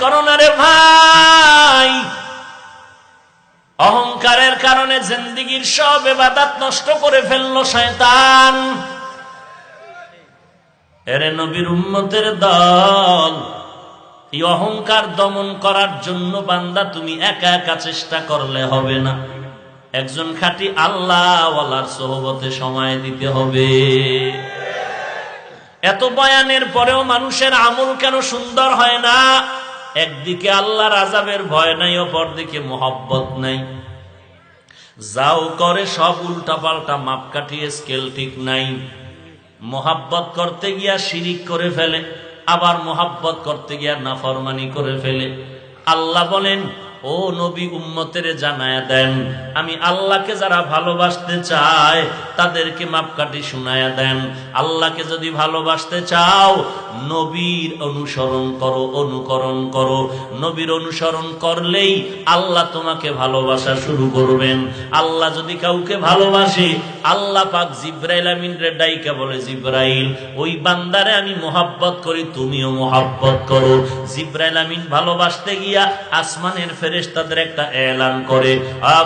করো না রে ভাই। অহংকারের কারণে জিন্দেগীর সব ইবাদত নষ্ট করে ফেললো শয়তান। এরে নবীর উম্মতের দল, এই অহংকার দমন করার জন্য বান্দা তুমি একা একা চেষ্টা করলে হবে না, একজন খাঁটি আল্লাহওয়ালার সোহবতে সময় দিতে হবে। এত বয়ানের পরেও মানুষের আমল কেন সুন্দর হয় না? একদিকে আল্লাহর আযাবের ভয় নাই, অপরদিকে মোহাব্বত নাই। যাও করে সব উল্টা পাল্টা, মাপকাঠি স্কেল ঠিক নাই। মোহাব্বত করতে গিয়া শিরিক করে ফেলে, আবার মোহাব্বত করতে গিয়া নাফরমানি করে ফেলে। আল্লাহ বলেন, ও নবী উম্মতের জানায়া দেন, আমি আল্লাহকে যারা ভালোবাসতে চায় তাদেরকে মাপকাঠি শুনায়া দেন। আল্লাহকে যদি ভালোবাসতে চাও নবীর অনুসরণ করো, অনুকরণ করো। নবীর অনুসরণ করলেই আল্লাহ তোমাকে ভালোবাসা শুরু করবেন। আল্লাহ যদি কাউকে ভালোবাসে, আল্লাহ পাক জিব্রাইল আমিনরে ডাইকা বলে, জিব্রাইল ওই বান্দারে আমি মোহাব্বত করি, তুমিও মোহাব্বত করো। জিব্রাইল আমিন ভালোবাসতে গিয়া আসমানের ফেরেশতাদের একটা এলান করে,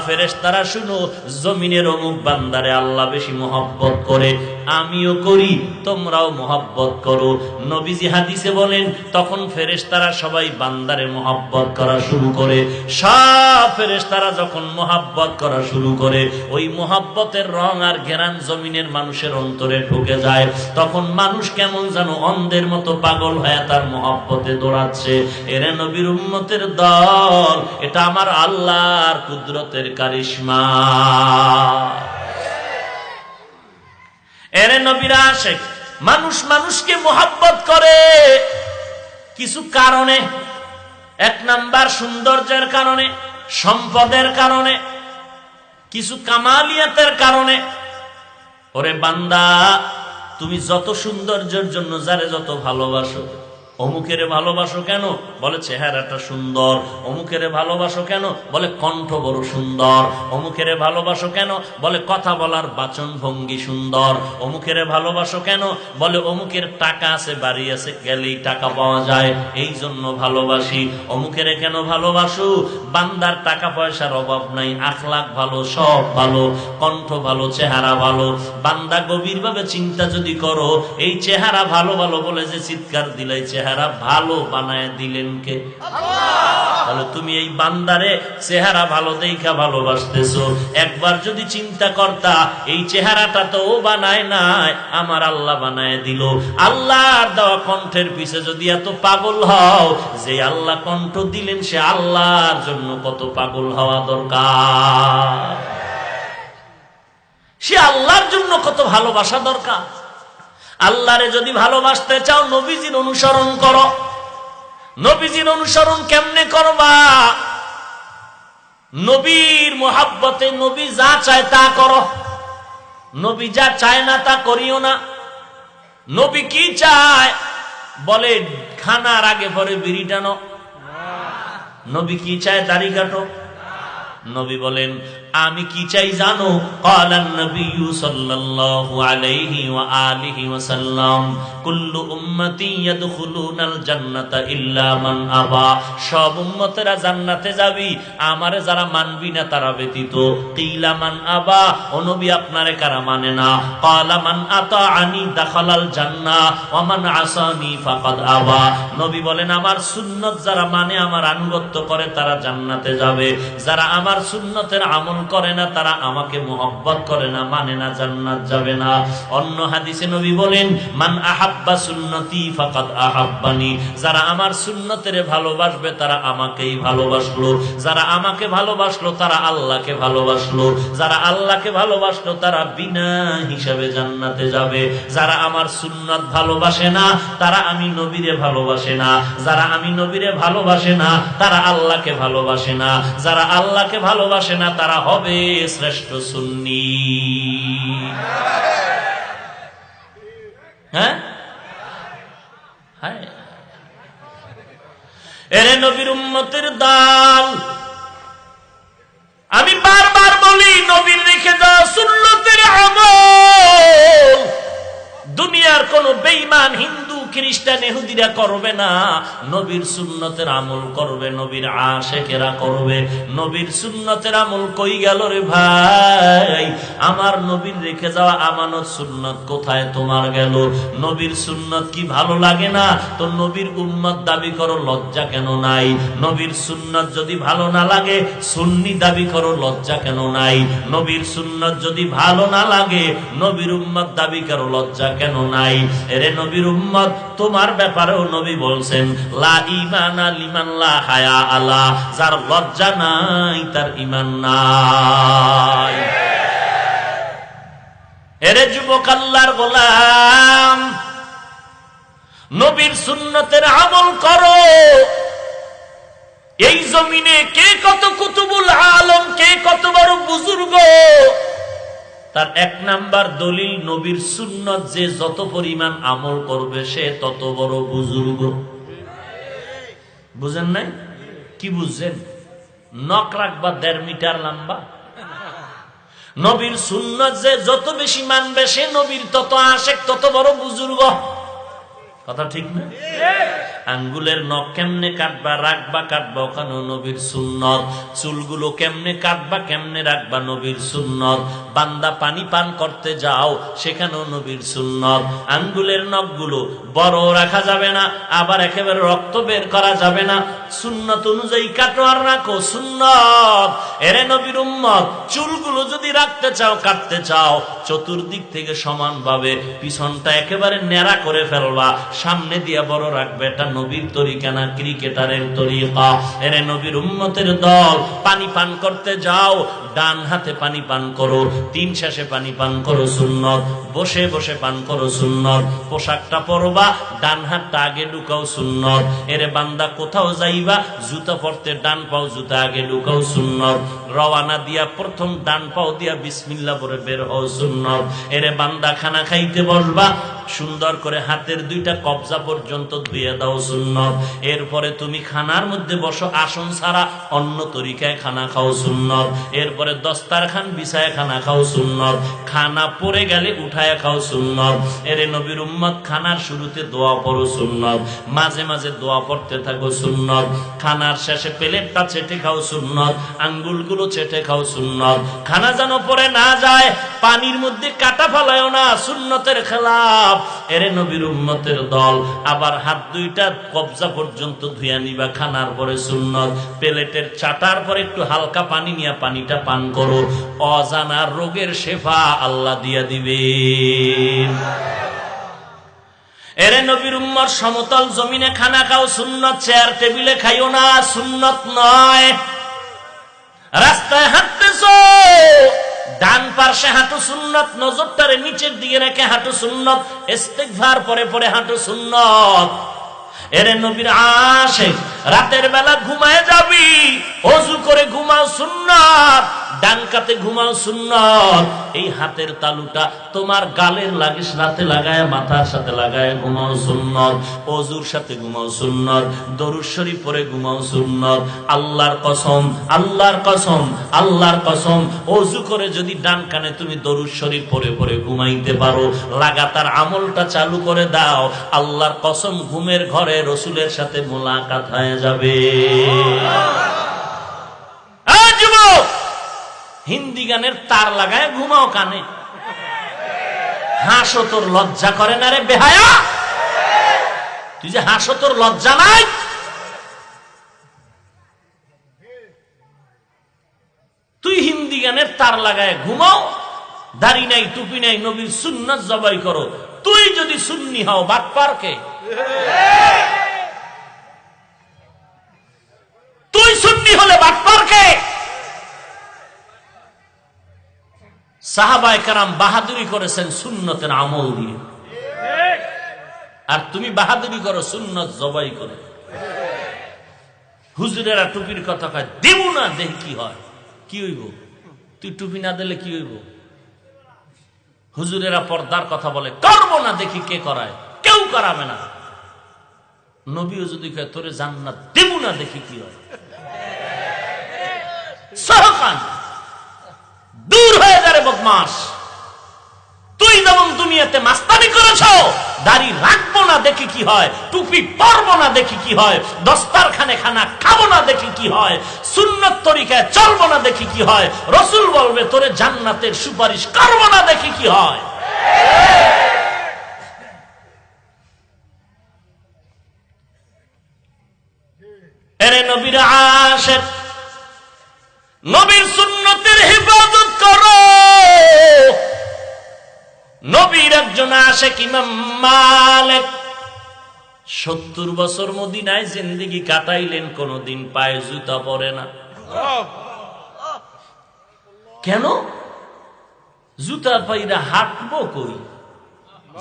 ফেরেশতারা শুনো, জমিনের অমুক বান্দারে আল্লাহ বেশি মোহাব্বত করে, আমিও করি, তোমরাও মোহাব্বত করো। নবীজি হাদিসে বলেন, তখন ফেরেশতারা সবাই বান্দারে মোহাব্বত করা শুরু করে। সব ফেরেশতারা যখন মোহাব্বত করা শুরু করে, ওই মোহাব্বতের রং আর ঘেরান জমিনের মানুষের অন্তরে ঢুকে যায়। তখন মানুষ কেমন যেন অন্ধের মতো পাগল হয়ে তার মোহাব্বতে দৌড়াচ্ছে। এরে নবীর উম্মতের দল, এটা আমার আল্লাহর কুদরতের কারিশমা। এরে নবীর আশিক, মানুষ মানুষকে মোহাব্বত করে কিছু কারণে। এক নাম্বার সৌন্দর্যের কারণে, সম্পদের কারণে, কিছু কামালিয়াতের কারণে। ওরে বান্দা, তুমি যত সৌন্দর্যের জন্য যারে যত ভালোবাসো, অমুকেরে ভালোবাসো কেন? বলে চেহারাটা সুন্দর। অমুকেরে ভালোবাসো কেন? বলে কণ্ঠ বড় সুন্দর। অমুকেরে ভালোবাসো কেন? বলে কথা বলার বাচন ভঙ্গি সুন্দর। অমুকেরে ভালোবাসো কেন? বলে অমুকের টাকা আছে, বাড়ি আছে, গেলেই টাকা পাওয়া যায়, এই জন্য ভালোবাসি। অমুকেরে কেন ভালোবাসো? বান্দার টাকা পয়সার অভাব নাই, আখলাক ভালো, সব ভালো, কণ্ঠ ভালো, চেহারা ভালো। বান্দা গভীরভাবে চিন্তা যদি করো, এই চেহারা ভালো ভালো বলে যে চিৎকার দিলাই, চেহারা ভালো বানায় দিলেন কে? তাহলে তুমি এই বান্দারে চেহারা ভালো দেখা ভালোবাসতেছো। একবার যদি চিন্তা করতা, এই চেহারাটা তো ও বানায় নাই, আমার আল্লাহ বানায় দিল। আল্লাহর দেওয়া কণ্ঠের পিছে যদি এত পাগল হও, যে আল্লাহ কণ্ঠ দিলেন সে আল্লাহর জন্য কত পাগল হওয়া দরকার, সে আল্লাহর জন্য কত ভালোবাসা দরকার। আল্লাহরে যদি ভালোবাসতে চাও, নবীজির অনুসরণ করো। নবীজির অনুসরণ কেমনে করবা? নবীর মোহাব্বতে নবী যা চায় তা করো, নবী যা চায় না তা করিও না। নবী কি চায়? বলে খানার আগে পরে বিড়ি টানো। নবী কি চায়? দাড়ি কাটো। নবী বলেন, আমি কি চাই জানো? ক্বালান নবী সাল্লাল্লাহু আলাইহি ওয়া আলিহি ওয়াসাল্লাম, কুল্লু উম্মতি ইয়াদখুলুনাল জান্নাতা ইল্লা মান আবা। সব উম্মতেরা জান্নাতে যাবি, আমারে যারা মানবি না তারা ব্যতীত। কিলা মান আবা, ও নবী আপনারে কারা মানে না? ক্বালা মান আতাআনি দাখালাল জান্নাহ ওয়া মান আসানি ফাকাদ আবা। নবী বলেন, আমার সুন্নাত যারা মানে, আমার আনুগত্য করে, তারা জান্নাতে যাবে। যারা আমার সুন্নতের আমল করে না, তারা আমাকে মোহাব্বত করে না, মানে না, জান্নাত যাবে না। অন্য হাদিসে নবী বলেন, মান আহাব্বা সুন্নতি ফাকাদ আহাব্বানি। যারা আমার সুন্নতের ভালোবাসবে তারা আমাকেই ভালোবাসলো। যারা আমাকে ভালোবাসলো তারা আল্লাহকে ভালোবাসলো। যারা আল্লাহকে ভালোবাসলো তারা বিনা হিসাবে জান্নাতে যাবে। যারা আমার সুন্নত ভালোবাসে না, তারা আমি নবীরে ভালোবাসে না। যারা আমি নবীরে ভালোবাসে না, তারা আল্লাহকে ভালোবাসে না। যারা আল্লাহকে ভালোবাসে না, তারা হবে শ্রেষ্ঠ সুন্নি। হ্যাঁ, এরে নবীর উম্মতের দল, আমি বারবার বলি, নবীর রেখে যাওয়া সুন্নতের আমল দুনিয়ার কোন বেঈমান হিন্দু খ্রিস্টান ইহুদিরা করবে না, নবীর সুন্নতের আমল করবে, নবীর আশেকেরা করবে। নবীর সুন্নতের আমল কই গেল রে ভাই? আমার নবীর রেখে যাওয়া আমানত সুন্নত কোথায় তোমার গেল? নবীর সুন্নত কি ভালো লাগে না? তো নবীর উম্মত দাবি করো, লজ্জা কেন নাই? নবীর সুন্নত যদি ভালো না লাগে সুন্নি দাবি করো, লজ্জা কেন নাই? নবীর সুন্নত যদি ভালো না লাগে নবীর উম্মত দাবি করো, লজ্জা কেন নাই? এরে নবীর উম্মত, তোমার ব্যাপারেও নবী বলছেন, লা ঈমানা লিমান লা হায়া আলা, যার লজ্জা নাই তার ঈমান নাই। এরে যুবক আল্লাহর গোলাম, নবীর সুন্নতের আমল করো। এই জমিনে কে কত কুতুবুল আলম, কে কত বড় বুজুর্গ, তার এক নাম্বার দলিল নবীর সুন্নত। যে যত পরিমাণ আমল করবে সে তত বড় বুজুর্গ। বুঝেন নাই? কি বুঝছেন? নখ রাখবা 1.5 মিটার লম্বা। নবীর সুন্নত যে যত বেশি মানবে সে নবীর তত আশেক, তত বড় বুজুর্গ। কথা ঠিক না? আঙ্গুলের নখ কেমনে কাটবা, রাখবা, কাটবা, ওখানে নবীর সুন্নত। চুলগুলো কেমনে কাটবা, কেমনে রাখবা, নবীর সুন্নত। বান্দা পানি পান করতে যাও, সেখানেও নবীর সুন্নত। আঙ্গুলের নখগুলো বড় রাখা যাবে না, আবার একেবারে রক্ত বের করা যাবে না। সুন্নত অনুযায়ী কাটো আর রাখো, সুন্নত। এরে নবীর উম্মত, চুলগুলো যদি রাখতে চাও, কাটতে চাও, চতুর্দিক থেকে সমানভাবে পিছনটা একেবারে ন্যাড়া করে ফেলবা, সামনে দিয়া বড় রাখবে। এটা নবীর তরিকা না ক্রিকেটারের তরিকা? এরে নবীর উম্মতের দল, পানি পান করতে যাও, ডান হাতে পানি পান করো, 3 শেষে পানি পান করো, সুন্নত। বসে বসে পান করো, সুন্নত। পোশাকটা পরবা, ডান হাতটা আগে ঢুকাও, সুন্নত। এরে বান্দা কোথাও যাইবা, জুতা পরতে ডান পাও জুতা আগে ঢুকাও, সুন্নত। রওয়ানা দিয়া প্রথম ডান পাও দিয়া বিসমিল্লাহ বলে বের হও, সুন্নত। এরে বান্দা খানা খাইতে বসবা, সুন্দর করে হাতের 2টা কবজা পর্যন্ত ধুয়ে দাও, সুন্নত। এরপরে তুমি খানার মধ্যে বসো, আসন ছাড়া অন্য তরিকায় খানা খাও, সুন্নত। এরপরে দস্তারখান বিছায় খানা খাও, সুন্নত। খানা পড়ে গেলে উঠায় খাও, সুন্নত। এরে নবীর উম্মত, খানার শুরুতে দোয়া পড়ো, সুন্নত। মাঝে মাঝে দোয়া পড়তে থাকো, সুন্নত। খানার শেষে প্লেটটা চেটে খাও, সুন্নত। আঙ্গুলগুলো চেটে খাও, সুন্নত। খানা যেন পড়ে না যায়, পানির মধ্যে কাটা ফেলায়ও না, সুন্নতের খেলাফ। এরে নবীর উম্মতের দল, আবার হাত 2টা কবজা পর্যন্ত ধুইয়া নিবা খানার পরে, সুন্নত। প্লেটের চাটার পরে একটু হালকা পানি নিয়ে পানিটা পান করো, অজানা রোগের শেফা আল্লাহ দিয়া দিবে। এরে নবীর উম্মত, সমতল জমিনে খানা খাও, সুন্নত। চেয়ার টেবিলে খাইও না, সুন্নত নয়। রাস্তায় হাঁটতেছো, ডান পার্শ্বে হাঁটু, সুন্নত। নজরটারে নিচের দিকে রেখে হাঁটু, সুন্নত। ইস্তিগফার পরে পরে হাঁটু, সুন্নত। এরে নবীর আশিক, রাতের বেলা ঘুমায় যাবি, ওযু করে ঘুমাও, সুন্নাত। ডান কাতে ঘুমাও, সুন্নাত। এই হাতের তালুটা তোমার গালের লাগিস, রাতে লাগায়, মাথার সাথে লাগায় ঘুমাও, সুন্নাত। ওযুর সাথে ঘুমাও, সুন্নাত। দরুদ শরীফ পড়ে ঘুমাও, সুন্নাত। আল্লাহর কসম, আল্লাহর কসম, আল্লাহর কসম, ওযু করে যদি ডান কানে তুমি দরুদ শরীফ পড়ে পড়ে ঘুমাইতে পারো, লাগাতার আমলটা চালু করে দাও, আল্লাহর কসম ঘুমের ঘরে রাসূলের সাথে মোলাকাত হয়ে যাবে। হিন্দি গানের তার লাগায় ঘুমাও কানে, হাসো, তোর লজ্জা করে না রে বেহায়া? তুই যে হাসো, তোর লজ্জা নাই? তুই হিন্দি গানের তার লাগায় ঘুমাও, দাড়ি নাই, টুপি নাই, নবীর সুন্নাত জবাই করো। তুই যদি সুন্নি হও, বাটপার কে? তুই সুন্নি হলে বাটপার কে? সাহাবায়ে কেরাম বাহাদুরি করেছেন সুন্নতের আমল দিয়ে, আর তুমি বাহাদুরি করো সুন্নত জবাই করে। হুজুরেরা টুপির কথা কয়, দেব না, দেখি কি হয়। কি হইব? তুই টুপি না দিলে কি হইব? হুজুরেরা পর্দার কথা বলে, করবো না, দেখি কে করায়। কেউ করাবে না। নবীও যদি কয় তোরে জান্নাত দেব না, দেখি কি হয়। সহকান দূর হয়ে যাবে বদমাস। তুই যেমন দুনিয়াতে মাস্তানি করেছ, দাড়ি রাখবো না না দেখি কি হয়, টুপি পরবো না দেখি কি হয়, দস্তারখানে খানা খাবো না দেখি কি হয়, সুন্নত তরিকায় চলবো না দেখি কি হয়, রাসূল বলবে তোরে জান্নাতের সুপারিশ করবো না দেখি কি হয়। এরে নবীর আশিক, নবীর সুন্নতের হেফাজত করো। নবীর একজন আশিক ইমাম মালিক 70 বছর মদিনায় জিন্দেগি কাটাইলেন, কোনদিন পায়ে জুতা পরে না। কেন? জুতা পাইরা হাঁটবো কই?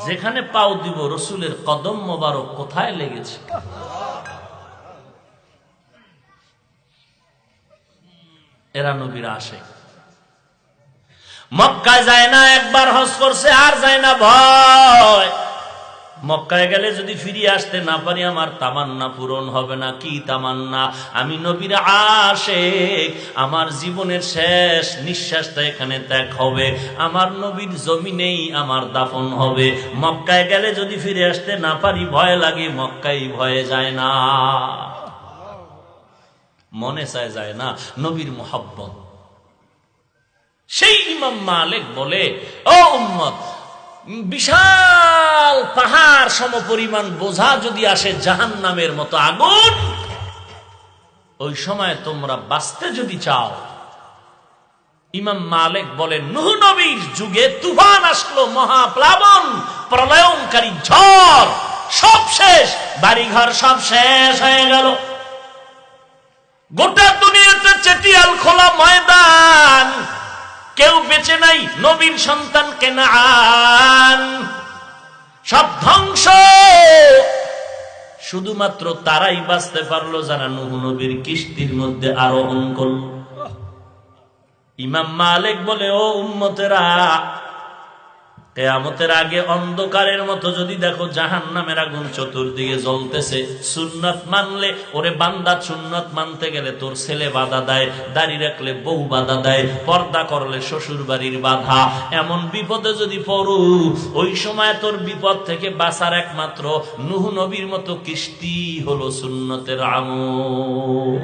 যেখানে পাও দিব রসুলের কদম মোবারক কোথায় লেগেছে? এরা নবীর আশিক। মক্কায় যায় না, একবার হজ করছে আর যায় না ভয়। মক্কায় গেলে যদি ফিরে আসতে না পারি আমার তামান্না পূরণ হবে না। কি তামান্না? আমি নবীর আশিক, আমার জীবনের শেষ নিঃশ্বাসটা এখানে ত্যাগ হবে, আমার নবীর জমিনেই আমার দাফন হবে। মক্কায় গেলে যদি ফিরে আসতে না পারি ভয় লাগে, মক্কায় ভয়ে যায় না, মনে চায় যায় না, নবীর মুহাব্বত। সেই ইমাম মালিক বলে, ও উম্মত, বিশাল পাহাড় সমপরিমাণ বোঝা যদি আসে জাহান্নামের মতো আগুন, ওই সময় তোমরা বাঁচতে যদি চাও, ইমাম মালিক বলেন নূহ নবীর যুগে তুফান আসলো, মহাপ্লাবন, প্রলয়ঙ্কারী ঝড়, সব শেষ, বাড়িঘর সব শেষ হয়ে গেল, গোটা দুনিয়াতে চেটিয়াল খোলা ময়দান, কেউ বেঁচে নাই। নবীর সন্তান কেনান সব ধ্বংস, শুধুমাত্র তারাই বাঁচতে পারলো যারা নূহ নবীর কিস্তির মধ্যে আরোহণ করল। ইমাম মালিক বলে, ও উম্মতেরা, কিয়ামতের আগে অন্ধকারের মতো যদি দেখো জাহান্নামের আগুন চতুর্দিকে জ্বলতেছে, সুন্নাত মানলে, ওরে বান্দা, সুন্নাত মানতে গেলে তোর ছেলে বাধা দেয়, দাড়ি রাখলে বউ বাধা দেয়, পর্দা করলে শ্বশুর বাড়ির বাধা, এমন বিপদে যদি পড়ু, ওই সময় তোর বিপদ থেকে বাঁচার একমাত্র নূহ নবীর মতো কিস্তি হলো সুন্নতের আমল।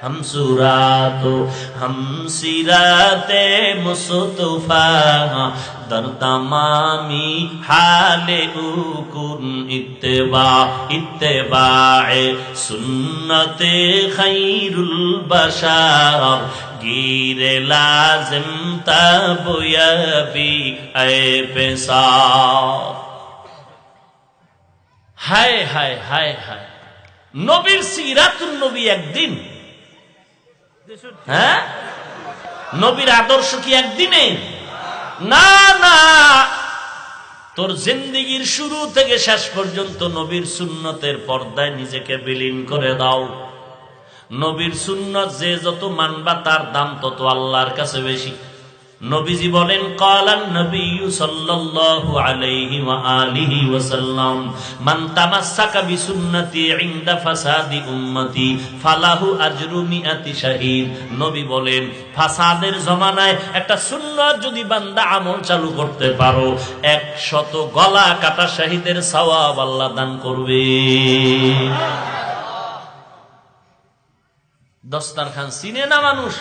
हम सुरातो हम सिराते मुस्तफा दर तमामी हाले उकुन इत्तेबा इत्तेबाए सुन्नते खैरुल बशार गिरे लाजिम तबयबी ए पेशा। हाय हाय हाय हाय, नबीर सीरातुन नबी একদিন, হ্যাঁ, নবীর আদর্শ কি একদিনে? না না, তোর জিন্দেগীর শুরু থেকে শেষ পর্যন্ত নবীর সুন্নতের পর্দায় নিজেকে বিলীন করে দাও। নবীর সুন্নত যে যত মানবা তার দাম তত আল্লাহর কাছে বেশি। নবীজি বলেন, ক্বালান নবিয়্যু সাল্লাল্লাহু আলাইহি ওয়া আলিহি ওয়াসাল্লাম, মান তামাসসাকা বিসুন্নতি ইনদা ফাসাদি উম্মতি ফালাহু আজরু মিআতি শাহীদ। নবী বলেন, ফাসাদের জমানায় একটা সুন্নাত যদি বান্দা আমল চালু করতে পারো, 100 গলা কাটা শহীদের সওয়াব আল্লাহ দান করবে। দস্তারখান চিনে না মানুষ,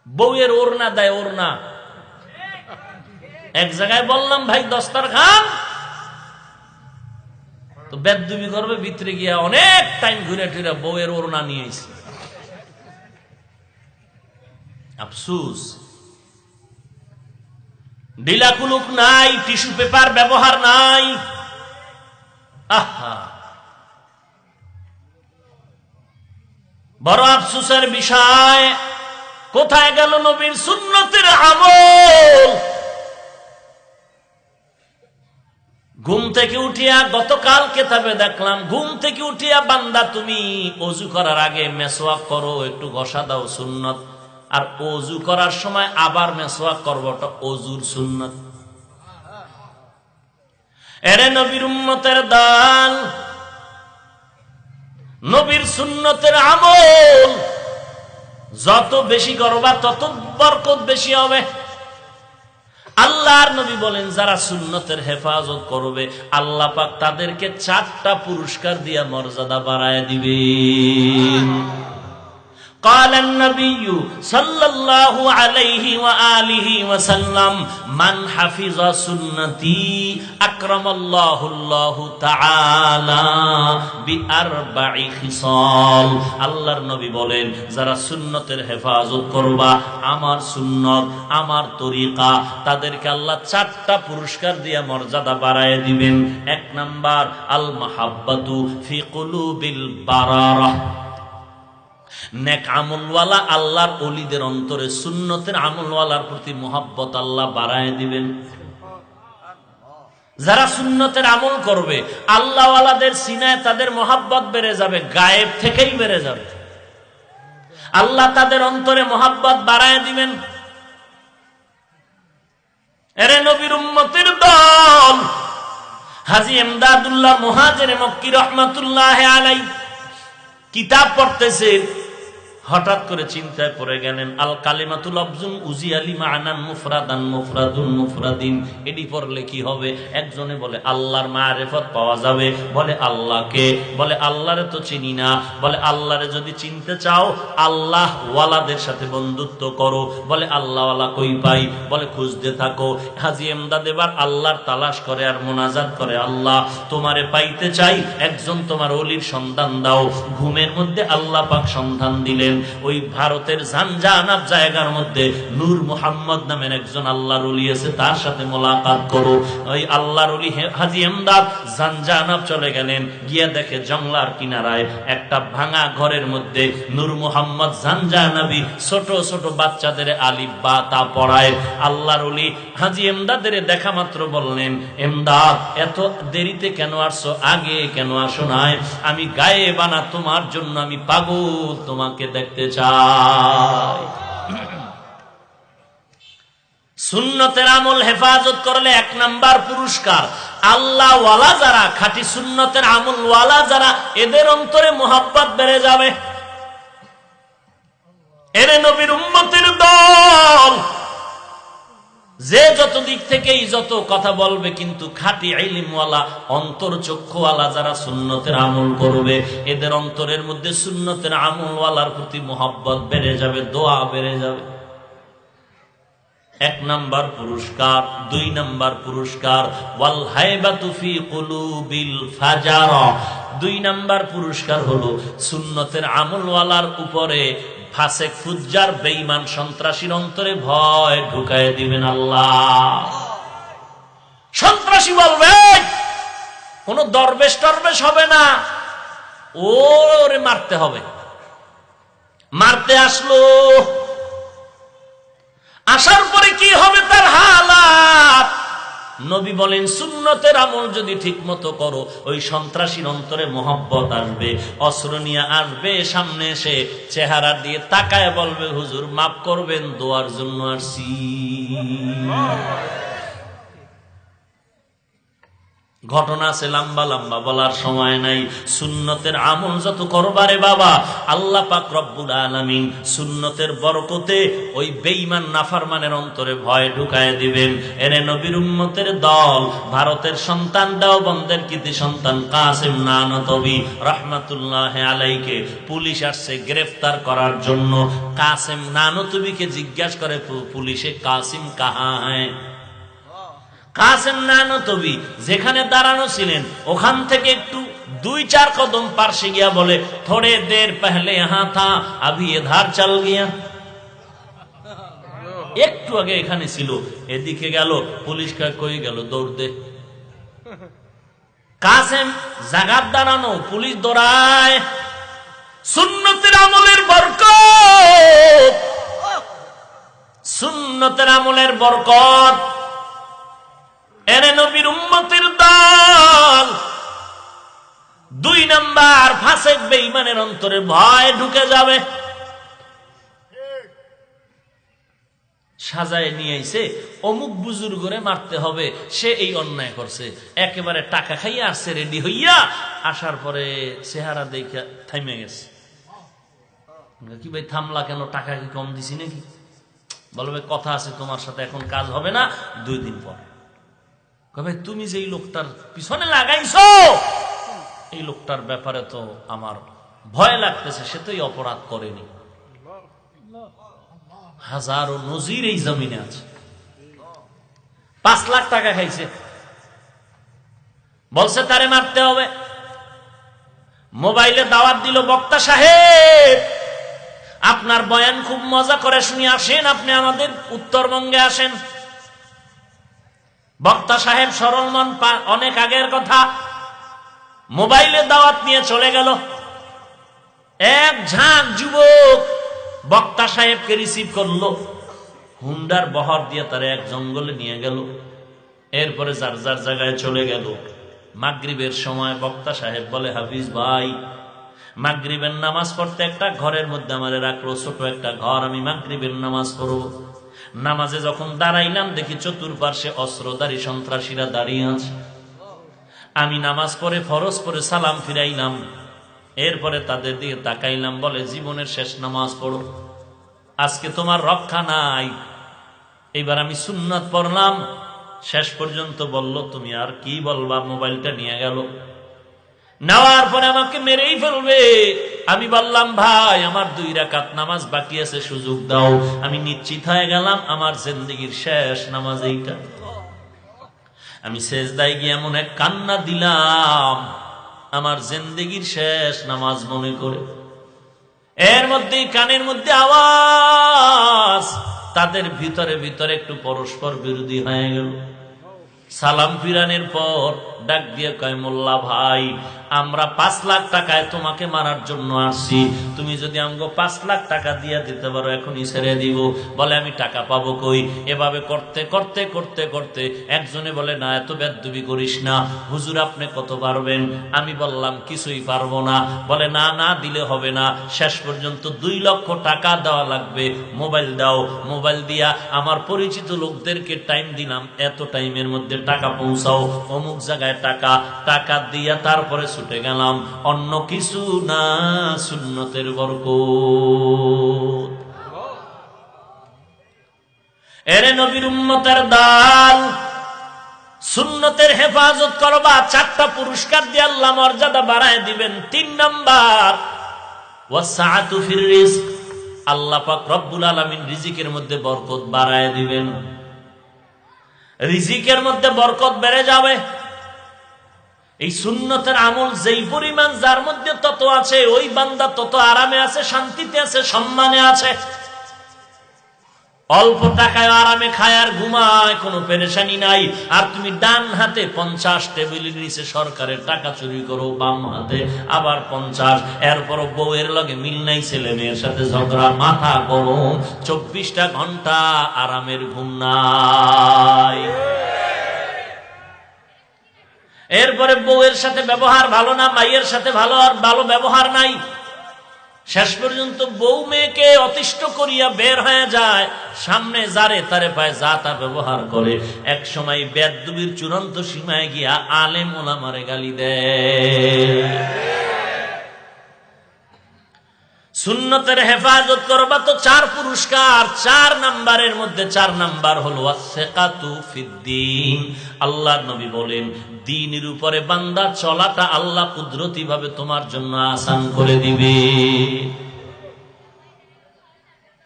বউয়ের ওড়না দেয়, ওড়না। এক জায়গায় বললাম, ভাই দস্তারখান, তো বেদবি করবে, ভিতরে গিয়া অনেক টাইম ঘুরে ফিরে বউয়ের ওড়না নিয়েছি। আফসুস, ঢিলা কুলুক নাই, টিস্যু পেপার ব্যবহার নাই। আহা, বড় আফসুসের বিষয়, কোথায় গেল নবীর সুন্নতের আমল? ঘুম থেকে উঠিয়া, গতকাল কেতাবে দেখলাম, ঘুম থেকে উঠিয়া বান্দা তুমি ওযু করার আগে মেসওয়াক করো, একটু ঘষা দাও, সুন্নত। আর ওযু করার সময় আবার মেসওয়াক করবো, ওটা ওযুর সুন্নত। এরে নবীর উম্মতের দল, নবীর সুন্নতের আমল যত বেশি করবা তত বরকত বেশি হবে। আল্লাহর নবী বলেন যারা সুন্নতের হেফাজত করবে আল্লাহ পাক তাদেরকে 4টা পুরস্কার দিয়া মর্যাদা বাড়ায় দিবেন। قال النبي صلى الله عليه وآله وسلم من حفظ سنتي أكرم الله تعالى بأربع خصال। আল্লাহর নবী বলেন যারা সুন্নতের হেফাজত করবা, আমার সুন্নত আমার তরিকা, তাদেরকে আল্লাহ 4টা পুরস্কার দিয়া মর্যাদা বাড়ায় দিবেন। 1 নাম্বার আল মাহাব্বাতু ফি কুলুবিল বারারা, নেক আমলওয়ালা আল্লাহর ওলিদের অন্তরে সুন্নতের আমলওয়ালার প্রতি মোহাব্বত আল্লাহ বাড়ায় দিবেন। যারা সুন্নতের আমল করবে আল্লাহওয়ালাদের সিনায় তাদের মোহাব্বত বেড়ে যাবে, গায়েব থেকেই বেড়ে যাবে। আল্লাহ তাদের অন্তরে মোহাব্বত বাড়ায় দিবেন। এরে নবীর উম্মতের দল, হাজী এমদাদুল্লাহ মুহাজিরে মক্কি রহমাতুল্লাহ আলাইহি কিতাব পড়তেছেন, হঠাৎ করে চিন্তায় পড়ে গেলেন আল কালিমাতু লফজুন উজিয়ালি মা'নান মুফরাদান মুফরাদুন মুফরাদিন, এডি পড়লে কি হবে? একজনে বলে আল্লাহর মারিফত পাওয়া যাবে, বলে আল্লাহকে, বলে আল্লাহরে তো চিনি না, বলে আল্লাহরে যদি চিনতে চাও আল্লাহ ওয়ালাদের সাথে বন্ধুত্ব করো, বলে আল্লাহ ওয়ালা কই পাই? বলে খুঁজতে থাকো। হাজী এমদাদ এবার আল্লাহর তালাশ করে আর মোনাজাত করে, আল্লাহ তোমারে পাইতে চাই, একজন তোমার ওলির সন্ধান দাও। ঘুমের মধ্যে আল্লাহ পাক সন্ধান দিলেন। ওই ভারতের জানজানাব জায়গার মধ্যে নূর মুহাম্মদ নামের একজন আল্লাহর ওলি আছে, তার সাথে মোলাকাত করো। ওই আল্লাহর ওলি হাজী এমদাদ জানজানাব চলে গেলেন, গিয়ে দেখে জংলার কিনারায় একটা ভাঙা ঘরের মধ্যে নূর মুহাম্মদ জানজানাবি ছোট ছোট বাচ্চাদের আলিফ বা তা পড়ায়। আল্লাহর ওলি হাজী এমদাদের দেখা মাত্র বললেন, এমদাদ এত দেরিতে কেন আসছো? আগে কেন আসো নাই? আমি গায়েব না, তোমার জন্য আমি পাগল, তোমাকে দেখতে চাই। সুন্নতের আমল হেফাজত করলে 1 নাম্বার পুরস্কার, আল্লাহ ওয়ালা যারা, খাঁটি সুন্নতের আমল ওয়ালা যারা, এদের অন্তরে মোহাব্বত বেড়ে যাবে। এরে নবীর উম্মতের দল, যে যত দিক থেকেই যত কথা বলবে, কিন্তু খাঁটি ইলমওয়ালা অন্তর চক্ষুওয়ালা যারা সুন্নতের আমল করবে, এদের অন্তরের মধ্যে সুন্নতের আমলওয়ালার প্রতি মোহাব্বত বেড়ে যাবে, দোয়া বেড়ে যাবে। 1 নাম্বার পুরস্কার। 2 নাম্বার পুরস্কার ওয়াল হাইবাতু ফি কুলুবিল ফাজারা। 2 নাম্বার পুরস্কার হলো সুন্নতের আমলওয়ালার উপরে ফাসেক ফুজ্জার বেঈমান সন্ত্রাসীর অন্তরে ভয় ঢুকায় দিবেন আল্লাহ। সন্ত্রাসী বলবে কোন দরবেশ টরবেশ হবে না, ওরে মারতে হবে। মারতে আসলো, আসার পরে কি হবে তার হালাত? নবী বলেন সুন্নতের আমল যদি ঠিক মতো করো, ওই সন্ত্রাসীর অন্তরে মোহাব্বত আসবে, অস্ত্র নিয়ে আসবে, সামনে এসে চেহারা দিয়ে তাকায় বলবে, হুজুর মাফ করবেন, দোয়ার জন্য আসছি। ঘটনা আছে লম্বা লম্বা, বলার সময় নাই। সুন্নতের আমল যত করবারে বাবা, আল্লাহ পাক রব্বুল আলামিন সুন্নতের বরকতে ওই বেঈমান নাফরমানের অন্তরে ভয় ঢুকায় দিবেন। এরে নবীর উম্মতের দল, ভারতের সন্তান, দেওবন্দের কৃতি সন্তান কাসেম নানতবী রাহমাতুল্লাহি আলাইহিকে পুলিশ আসছে গ্রেফতার করার জন্য। কাসেম নানতবীকে জিজ্ঞাসা করে পুলিশে, কাসিম কাহা হ্যায়? কাসেম নানতবী যেখানে দাঁড়ানো ছিলেন ওখান থেকে একটু 2-4 কদম পাশে গিয়া বলে, থোড়ে দের পহলে ইহাं থা আভি ইধার চল গিয়া। একটু আগে এখানে ছিল, এদিকে গেল। পুলিশ কই গেল? দৌড় দে। কাসেম জাগাত দাঁড়ানো, পুলিশ দৌড়ায়। সুন্নতের আমলের বরকত, সুন্নতের আমলের বরকত। এরে নবীর উম্মতের দল, 2 নাম্বার ফাসেক বেঈমানের অন্তরে ভয় ঢুকে যাবে। সাজায় নিয়ে আইছে, অমুক বুজুর্গরে মারতে হবে, সে এই অন্যায় করছে। একেবারে টাকা খাইয়া আসছে রেডি হইয়া, আসার পরে চেহারা দেখে থাইমে গেছে। কি ভাই থামলা কেন? টাকা কি কম দিছি নাকি? বলবে কথা আছে তোমার সাথে, এখন কাজ হবে না, 2 দিন পর। কবে তুমি যে এই লোকটার পিছনে লাগাইছো, এই লোকটার ব্যাপারে তো আমার ভয় লাগতেছে, সে তো এই অপরাধ করেনি। হাজারো নজির এই জমিনে আছে। 5 লাখ টাকা খাইছে, বলছে তারে মারতে হবে। মোবাইলে দাওয়াত দিল, বক্তা সাহেব আপনার বয়ান খুব মজা করে শুনি, আসেন আপনি আমাদের উত্তরবঙ্গে আসেন। বক্তা সাহেব সরল মন, অনেক আগের কথা, মোবাইলে দাওয়াত নিয়ে চলে গেল। এক ঝাঁক যুবক বক্তা সাহেবকে রিসিভ করলো, হুন্ডার বহর দিয়ে তারা এক জঙ্গলে নিয়ে গেল। এরপরে যার যার জায়গায় চলে গেল। মাগরিবের সময় বক্তা সাহেব বলে, হাফিজ ভাই মাগরিবের নামাজ পড়তে একটা ঘরের মধ্যে আমারে রাখলো, ছোট একটা ঘর, আমি মাগরিবের নামাজ পড়ব। নামাজে যখন দাঁড়াইলাম দেখি চতুর্পার্শ্বে অস্ত্রধারী সন্ত্রাসীরা দাঁড়িয়ে আছে। আমি নামাজ পড়ে ফরজ পড়ে সালাম ফিরাইলাম। এরপরে তাদের দিকে তাকাইলাম, বলে জীবনের শেষ নামাজ পড়ো, আজকে তোমার রক্ষা নাই। এইবার আমি সুন্নাত পড়লাম, শেষ পর্যন্ত বলল তুমি আর কি বলবা, মোবাইলটা নিয়ে গেল। নেওয়ার পরে আমাকে মেরেই ফেলবে। আমি বললাম, ভাই আমার 2 রাকাত নামাজ বাকি আছে, সুযোগ দাও। আমি নিশ্চিত হয়ে গেলাম আমার জিন্দেগীর শেষ নামাজ এইটা। আমি সেজদায় গিয়ে এমন এক কান্না দিলাম, আমার জিন্দেগীর শেষ নামাজ মনে করে। এর মধ্যে কানের মধ্যে আওয়াজ, তাদের ভিতরে ভিতরে একটু পরস্পর বিরোধী হয়ে গেল। সালাম ফিরানোর পর ডাক দিয়ে কয়, মোল্লা ভাই আমরা 5 লাখ টাকায় তোমাকে মারার জন্য আসছি, তুমি যদি আমাকে 5 লাখ টাকা দিয়ে দিতে পারো এখনই ছেড়ে দিব। বলে আমি টাকা পাবো কই? এভাবে করতে করতে করতে করতে একজনে বলে, না এত বেদবি করিস না, হুজুর আপনি কত পারবেন? আমি বললাম কিছুই পারবো না। বলে না না দিলে হবে না, শেষ পর্যন্ত 2 লক্ষ টাকা দেওয়া লাগবে, মোবাইল দাও। মোবাইল দিয়া আমার পরিচিত লোকদেরকে টাইম দিলাম, এত টাইমের মধ্যে টাকা পৌঁছাও, অমুক জায়গায় টাকা দিয়া তারপরে ছুটে গেলাম। অন্য কিছু না, সুন্নতের বরকত। এরে নবীর উম্মতের দাল, সুন্নতের হেফাজত করবা, 4টা পুরস্কার দিয়ে আল্লাহ মর্যাদা বাড়ায় দিবেন। 3 নাম্বার, ওয়াসআতু ফির রিজক, আল্লাহ পাক রব্বুল আলামিন রিজিকের মধ্যে বরকত বাড়ায় দিবেন। রিজিকের মধ্যে বরকত বেড়ে যাবে। এই সুন্নতের আমল যেই পরিমাণ যার মধ্যে তত আছে, ওই বান্দা তত আরামে আছে, শান্তিতে আছে, সম্মানে আছে। অল্প টাকায় আরামে খায় আর ঘুমায়, কোনো পেরেশানি নাই। আর তুমি ডান হাতে 50 টেবিলের নিচে সরকারের টাকা চুরি করো, বাম হাতে আবার 50, এরপরও বউয়ের লগে মিল নাই, ছেলে মেয়ের সাথে ঝগড়া, মাথা গরম, 24টা ঘন্টা আরামের ঘুম নাই। এরপরে বউয়ের সাথে ব্যবহার ভালো না, মায়ের সাথে ভালো ব্যবহার নাই। শেষ পর্যন্ত বউ মেয়েকে অতিষ্ঠ করিয়া বের হয়ে যায়, সামনে যারে তারে পায়, যা তা ব্যবহার করে। এক সময় বেদবির চূড়ান্ত সীমায় গিয়া আলেম ওলামারে গালি দেয়। সুন্নতের হেফাজত করবা তো 4 পুরস্কার। 4 নাম্বারের মধ্যে 4 নাম্বার হলো ওয়াসসাকাতু ফিদ্দিন। আল্লাহর নবী বলেন, দ্বীনের উপরে বান্দা চলাটা আল্লাহ কুদরতি ভাবে তোমার জন্য আসান করে দিবে।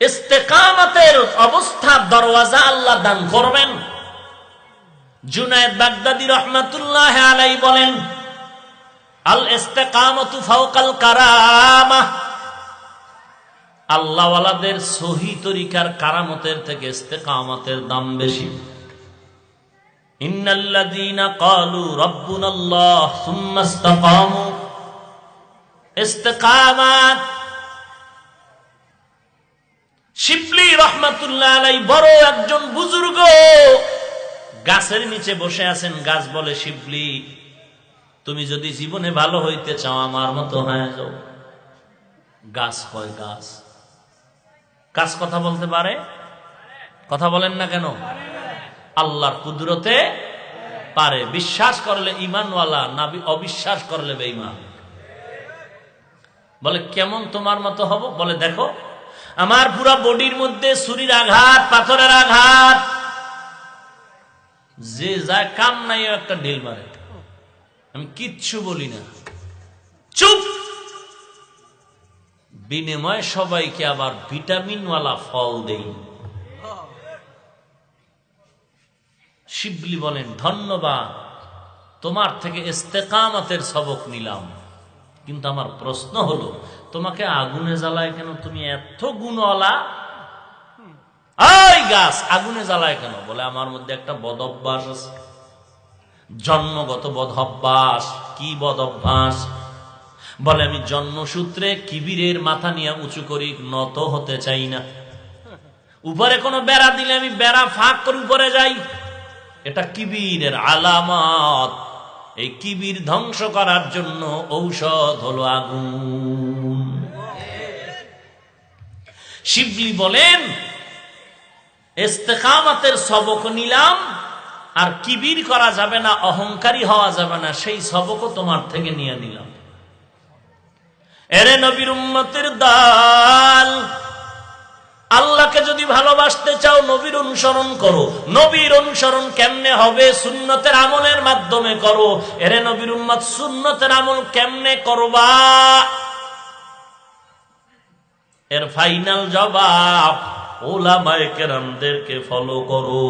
ইস্তেকামতের অবস্থার দরওয়াজা আল্লাহ দান করবেন। জুনায়েদ বাগদাদী রাহমাতুল্লাহ আলাইহি বলেন, আল ইস্তেকামাতু ফাওকাল কারামা, আল্লাহওয়ালাদের সহি তরিকার কারামতের থেকে ইস্তেকামতের দাম বেশি। ইন্নাল্লাযীনা ক্বালু রাব্বুনাল্লাহ সুম্মা ইসতাকামু, ইস্তেকামাত। শিবলি রাহমাতুল্লাহ আলাইহি বড় একজন বুজুর্গ, গাছের নিচে বসে আছেন। গাছ বলে, শিবলি তুমি যদি জীবনে ভালো হইতে চাও আমার মতো হয়ে যাও। গাছ কয়, গাছ কথা বলতে পারে? কথা বলেন না কেন? আল্লাহর কুদরতে পারে। বিশ্বাস করলে ঈমানওয়ালা, না অবিশ্বাস করলে বেঈমান। বলে কেমন তোমার মতো হব? বলে দেখো আমার পুরা বডির মধ্যে ছুরির আঘাত, পাথরের আঘাত, যে যা কাম নাই একটা ঢিল মারে, আমি কিচ্ছু বলি না, চুপ। বিনিময়ে সবাইকে আবার ভিটামিনওয়ালা ফল দেই। শিবলি বলেন, ধন্যবাদ, তোমার থেকে ইস্তেকামতের সবক নিলাম, কিন্তু আমার প্রশ্ন হলো, তোমাকে আগুনে জ্বালায় কেন? তুমি এত গুণওয়ালা, ওই গাছ আগুনে জ্বালায় কেন? বলে আমার মধ্যে একটা বদ অভ্যাস আছে, জন্মগত বদ অভ্যাস। কি বদ অভ্যাস? বলে আমি জন্মসূত্রে কিবিরের মাথা নিয়ে উঁচু করি, নত হতে চাই না। উপরে কোনো বেড়া দিলে আমি বেড়া ফাঁক করে উপরে যাই, এটা কিবিরের আলামত। এই কিবির ধ্বংস করার জন্য ঔষধ হলো আগুন। শিবলি বলেন, ইস্তেকামতের সবক নিলাম, আর কিবির করা যাবে না, অহংকারী হওয়া যাবে না, সেই সবকও তোমার থেকে নিয়ে নিলাম। এরে নবীর উম্মতের দল, আল্লাহকে যদি ভালোবাসতে চাও নবীর অনুসরণ করো। নবীর অনুসরণ কেমনে হবে? সুন্নতের আমলের মাধ্যমে করো। এরে নবীর উম্মত, সুন্নতের আমল কেমনে করবা? এর ফাইনাল জবাব, উলামায়ে কেরামদেরকে ফলো করো।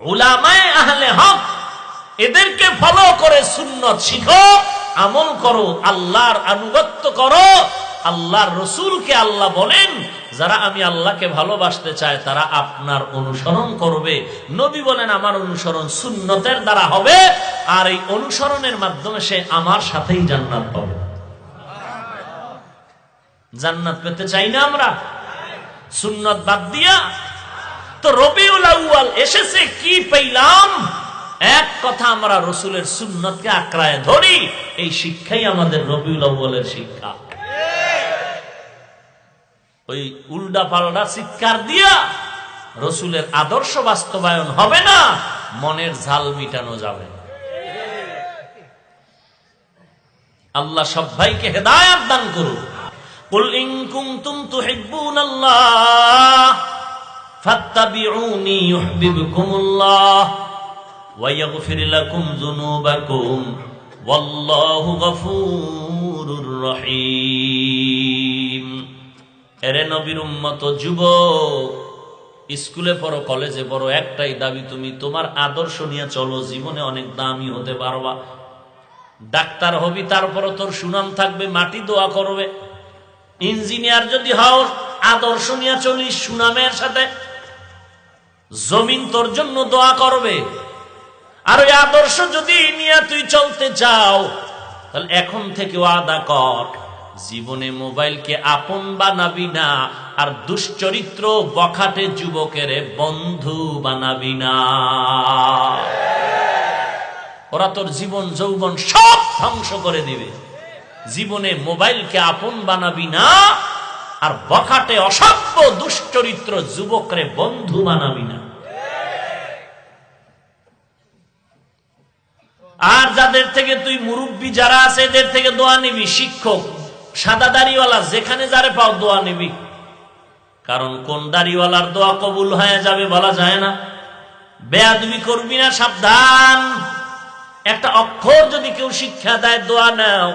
উলামায়ে আহলে হক, এদেরকে ফলো করে সুন্নত শিখো, আমল করো, আল্লাহর আনুগত্য করো। আল্লাহর রসুলকে আল্লাহ বলেন, যারা আমি আল্লাহকে ভালোবাসতে চায় তারা আপনার অনুসরণ করবে। নবী বলেন, আমার অনুসরণ সুন্নতের দ্বারা হবে, আর এই অনুসরণের মাধ্যমে সে আমার সাথেই জান্নাত পাবে। জান্নাত পেতে চাই না আমরা? সুন্নত বাদ দিয়া তো রবিউল আউয়াল এসেছে, কি পেলাম? এক কথা, আমরা রসুলের সুন্নতকে আঁকড়ায় ধরি। এই শিক্ষাই আমাদের রবিউল আউয়ালের শিক্ষা। ওই উল্টা পাল্টা চিৎকার দিয়া রসুলের আদর্শ বাস্তবায়ন হবে না, মনের ঝাল মিটানো যাবে। আল্লাহ সবাইকে হেদায়েত দান করুন। কুল ইন কুনতুম তুহিব্বুনাল্লাহ ফাত্তাবিউনি ইউহিব্বুকুমুল্লাহ ওয়া ইয়াগফির লাকুম যুনুবাকুম ওয়াল্লাহু গফুরুর রহিম। এরে নবীর উম্মত যুবক, স্কুলে পড়ো, কলেজে পড়ো, একটাই দাবি, তুমি তোমার আদর্শ নিয়ে চলো, জীবনে অনেক দামি হতে পারবা। ডাক্তার হবি, তারপরও তোর সুনাম থাকবে, মাটি দোয়া করবে। ইঞ্জিনিয়ার যদি হও, আদর্শ নিয়ে চলিস সুনামের সাথে, জমিন তোর জন্য দোয়া করবে। আর ওই আদর্শ যদি নিয়ে তুই চলতে চাও, তাহলে এখন থেকে ওয়াদা কর, জীবনে মোবাইলকে আপন বানাবি না, আর দুশ্চরিত্র বখাটে যুবকের বন্ধু বানাবি না। ওরা তোর জীবন যৌবন সব ধ্বংস করে দিবে। জীবনে মোবাইলকে আপন বানাবি না, আর বখাটে অসভ্য দুশ্চরিত্র যুবকরে বন্ধু বানাবি না। আর যাদের থেকে তুই মুরব্বী যারা আছে, এদের থেকে দোয়া নিবি। শিক্ষক, সাদা দাড়িওয়ালা, যেখানে যারে পাও দোয়া নিবি। কারণ কোন দাড়িওয়ালার দোয়া কবুল হয়ে যাবে বলা যায় না। বেয়াদবি করবি না, সাবধান। একটা অক্ষর যদি কেউ শিক্ষা দেয়, দোয়া নাও।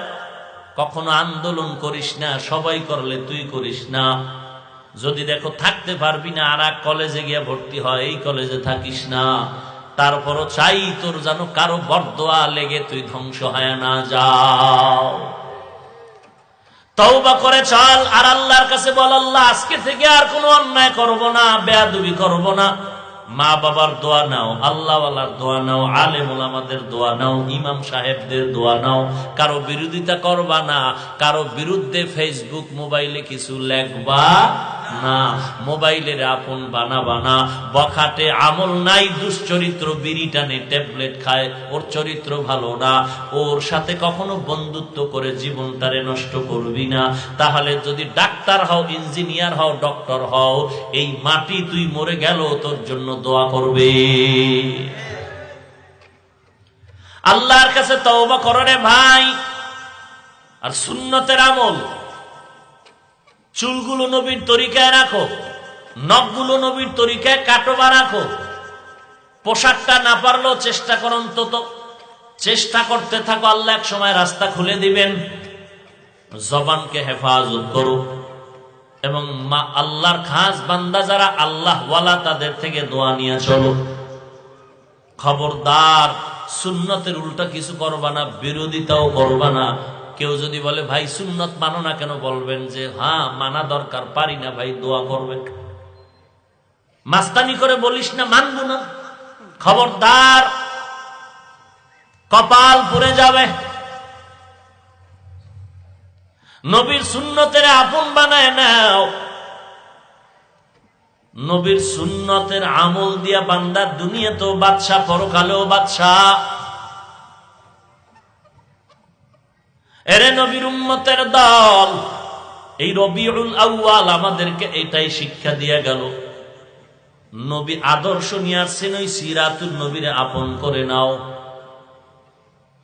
কখনো আন্দোলন করিস না, সবাই করলে তুই করিস না। যদি দেখো থাকতে পারবি না, আর এক কলেজে গিয়ে ভর্তি হয়, এই কলেজে থাকিস না। তারপরও চাই তোর যেন কারো বরদোয়া লেগে তুই ধ্বংস হয় না যাও। তওবা করে চল, আর আল্লাহর কাছে বল, আল্লাহ আজকে থেকে আর কোনো অন্যায় করব না, বেয়াদবি করব না। মা বাবার দোয়া নাও, আল্লাহওয়ালার দোয়া নাও, আলেম ওলামাদের দোয়া নাও, ইমাম সাহেবদের দোয়া নাও। কারো বিরোধিতা করবা না, কারো বিরুদ্ধে ফেসবুক মোবাইলে কিছু লেখবা না, মোবাইলের আপন বানাবা না। বখাটে আমল নাই, দুশ্চরিত্র, বিড়ি টানে, ট্যাবলেট খায়, ওর চরিত্র ভালো না, ওর সাথে কখনো বন্ধুত্ব করে জীবনটারে নষ্ট করবি না। তাহলে যদি ডাক্তার হও, ইঞ্জিনিয়ার হও, ডক্টর হও, এই মাটি তুই মরে গেল তোর জন্য দোয়া করবে। আল্লাহর কাছে তওবা করো রে ভাই। আর সুন্নতের আমল, চুলগুলো নবীর তরিকায় রাখো, নখগুলো নবীর তরিকায় কাটো বা রাখো। পোশাকটা না পারলেও চেষ্টা করো, অন্তত চেষ্টা করতে থাকো, আল্লাহ এক সময় রাস্তা খুলে দিবেন। জবানকে হেফাজত করো এবং মা আল্লাহর খাস বান্দা যারা আল্লাহ ওয়ালা তাদের থেকে দোয়া নিয়ে চলো। খবরদার সুন্নতের উল্টা কিছু করবা না, বিরোধিতাও করবা না। কেউ যদি বলে ভাই সুন্নত মানো না কেন, বলবেন যে হ্যাঁ মানা দরকার, পারি না ভাই, দোয়া করবেন। মাস্তানি করে বলিস না মানবো না, খবরদার কপাল পুড়ে যাবে। নবীর সুন্নতের আপন বানায় নাও। নবীর সুন্নতের আমল দিয়া বান্দা দুনিয়াতেও বাদশা, পরকালেও বাদশা। এরে নবীর উম্মতের দল, এই রবিউল আউয়াল আমাদেরকে এটাই শিক্ষা দিয়ে গেল। নবী আদর্শ নিয়ে আসছেন, ওই সিরাতুল নবীর আপন করে নাও।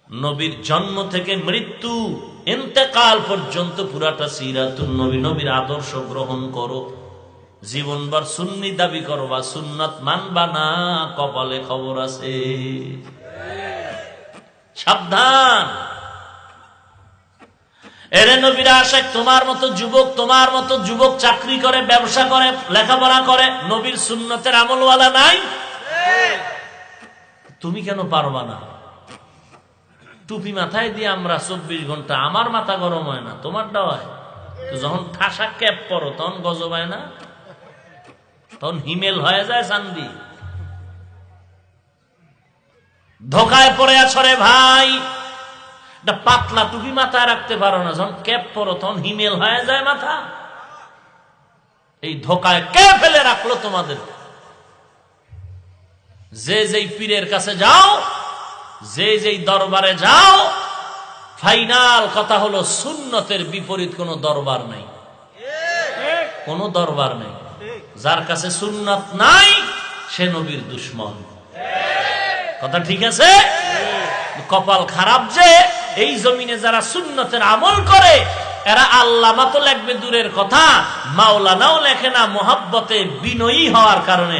নবীর জন্ম থেকে মৃত্যু ইন্তেকাল পর্যন্ত পুরাটা সিরাতুল নবী, নবীর আদর্শ গ্রহণ করো। জীবনভর সুন্নি দাবি করবা, সুন্নাত মানবা না, কপালে খবর আছে, সাবধান। এরে নবীর আশিক, তোমার মতো যুবক চাকরি করে, ব্যবসা করে, লেখাপড়া করে, নবীর সুন্নতের আমলওয়ালা নাই। তুমি কেন পারবা না? টুপি মাথায় দিয়ে আমরা 24 ঘন্টা, আমার মাথা গরম হয় না, তোমারটা হয়। তো যখন ঠাসা ক্যাপ পরো তখন গজব হয় না, তখন হিমেল হয়ে যায় চান্দি। ধোকায় পড়ে আছো রে ভাই, পাতলা টুপি মাথায় রাখতে পারো না, যখন ক্যাপ পরো তখন হিমেল হয়ে যায় মাথা। এই ধোকায় কে ফেলে রাখলো তোমাদের? যে যেই পীরের কাছে যাও, যে যেই দরবারে যাও, ফাইনাল কথা হলো সুন্নতের বিপরীত কোন দরবার নাই, কোন দরবার নেই। যার কাছে সুন্নত নাই সে নবীর দুশ্মন। কথা ঠিক আছে? কপাল খারাপ যে এই জমিনে যারা সুন্নতের আমল করে এরা আল্লামা তো লেখবে দূরের কথা, মাওলানাও লেখে না, মোহাব্বতে বিনয়ী হওয়ার কারণে।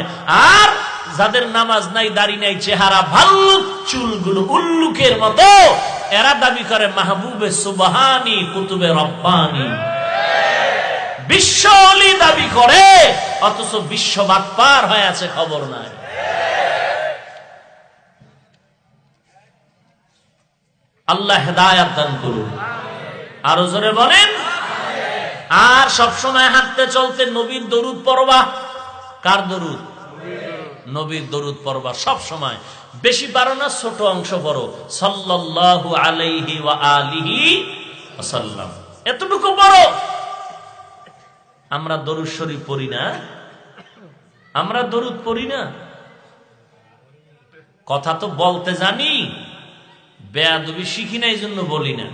আর যাদের নামাজ নাই, দাড়ি নাই, চেহারা ভাল্লুক, চুলগুলো উল্লুকের মতো, এরা দাবি করে মাহবুবে সুবহানি, কুতুবে রব্বানি, বিশ্ব ওলি দাবি করে, অথচ বিশ্ববাদ পার হয়ে আছে, খবর নাই। আল্লাহ হেদায়াত দান করুন, আরো জোরে বলেন। আর সবসময় হাঁটতে চলতে নবীর দরুদ পড়বা। কার দরুদ? নবীর দরুদ পড়বা সব সময়। বেশি পারো না, ছোট অংশ পড়ো, সাল্লাল্লাহু আলাইহি ওয়া আলিহি ওয়াসাল্লাম, এতটুকু পড়ো। আমরা দরুদ শরীফ পড়ি না, আমরা দরুদ পড়ি না। কথা তো বলতে জানি, বেয়াদবি শিখি না, এই জন্য বলি না।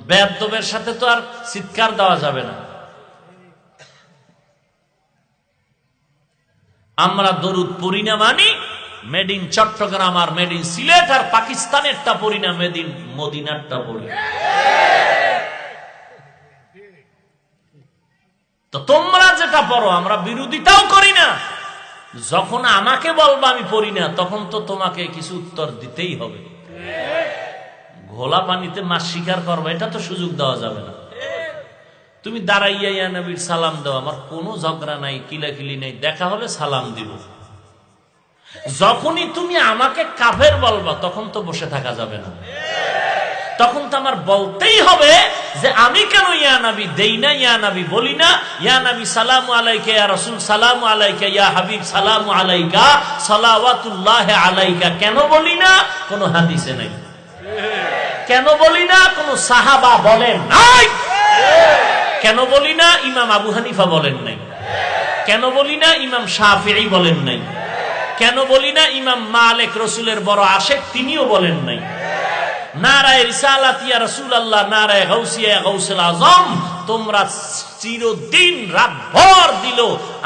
বেয়াদবের সাথে তো আর চিৎকার দেওয়া যাবে না। আমরা দরুদ পড়ি না মানি মেড ইন চট্টগ্রাম আর মেড ইন সিলেট আর পাকিস্তানেরটা পড়ি না, মেড ইন মদিনারটা পড়ি। তো তোমরা যেটা পড়ো আমরা বিরোধিতাও করি না। যখন আমাকে বলবা আমি পড়ি না, তখন তো তোমাকে কিছু উত্তর দিতেই হবে। ঘোলা পানিতে মাছ শিকার করবা, এটা তো সুযোগ দেওয়া যাবে না। তুমি দাঁড়াইয়া ইয়া নবীর সালাম দাও, আমার কোনো ঝগড়া নাই, কিলাকিলি নাই, দেখা হলে সালাম দিব। যখনই তুমি আমাকে কাফের বলবা, তখন তো বসে থাকা যাবে না, তখন তো আমার বলতেই হবে যে আমি কেন ইয়া নবী দেই না, ইয়া নবী বলি না, ইয়া নবী সালামু আলাইকা, ইয়া রাসূল সালামু আলাইকা, ইয়া হাবিব সালামু আলাইকা, সালাওয়াতুল্লাহ আলাইকা কেন বলি না? কোন হাদিসে নাই। কেন বলি না? কোন সাহাবা বলেন নাই। কেন বলি না? ইমাম আবু হানিফা বলেন নাই। কেন বলি না? ইমাম শাফিঈ বলেন নাই। কেন বলি না? ইমাম মালিক, রসুলের বড় আশেক, তিনিও বলেন নাই। নারায়ে রিসালাত ইয়া রাসূলুল্লাহ, নারায়ে গাউসিয়া গাউসুল আজম, তোমরা চিরদিন রাতভর দিল,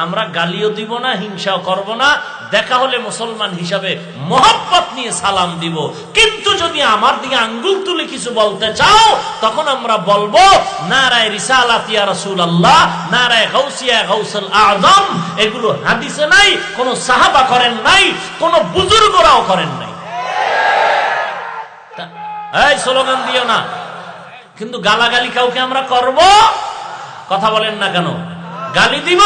আমরা গালিও দিব না, হিংসাও করব না, দেখা হলে মুসলমান হিসাবে মোহাব্বত নিয়ে সালাম দিব। কিন্তু যদি আমার দিকে আঙ্গুল তুলে কিছু বলতে চাও, তখন আমরা বলবো নারায়ে রিসালাত ইয়া রাসূলুল্লাহ, নারায়ে গাউসিয়া গাউসুল আজম। এগুলো হাদিসে নাই, কোন সাহাবা করেন নাই, কোন বুজুর্গরাও করেন নাই। এই স্লোগান দিও না, কিন্তু গালাগালি কাউকে আমরা করব? কথা বলেন না কেন? গালি দিব?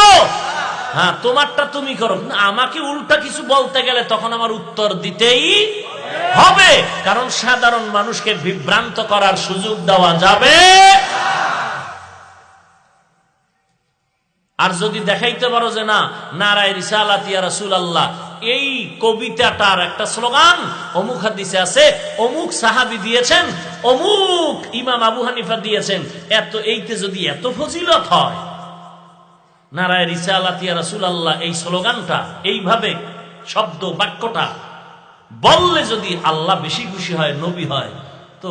হ্যাঁ, তোমারটা তুমি করো, আমাকে উল্টা কিছু বলতে গেলে তখন আমার উত্তর দিতেই হবে, কারণ সাধারণ মানুষকে বিভ্রান্ত করার সুযোগ দেওয়া যাবে। আর যদি দেখাইতে পারো যে না, নারায়ে রিসালাত ইয়া রাসূলুল্লাহ এই কবিতাটার একটা স্লোগান অমুক হাদিসে আছে, অমুক সাহাবী দিয়েছেন, অমুক ইমাম আবু হানিফা দিয়েছেন, এত এইতে যদি এত ফজিলত হয়, নারায়ে রিসালাত ইয়া রাসূলুল্লাহ এই স্লোগানটা এইভাবে শব্দ বাক্যটা বললে যদি আল্লাহ বেশি খুশি হয়, নবী হয়, তো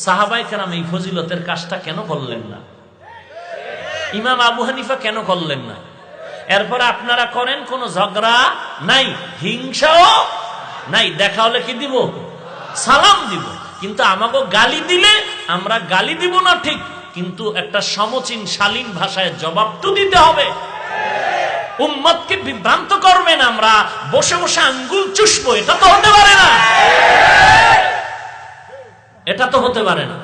সাহাবায়ে কেরাম এই ফজিলতের কাজটা কেন করলেন না? ইমাম আবু হানিফা কেন করলেন না? এরপরে আপনারা করেন, কোন ঝগড়া নাই, হিংসাও নাই, দেখা হলে কি দিব? সালাম দিব। কিন্তু আমাকে গালি দিলে আমরা গালি দিব না ঠিক, কিন্তু একটা সমচীন শালীন ভাষায় জবাব তো দিতে হবে। উম্মতকে বিভ্রান্ত করবেন, আমরা বসে বসে আঙ্গুল চুষবো, এটা তো হতে পারে না, এটা তো হতে পারে না।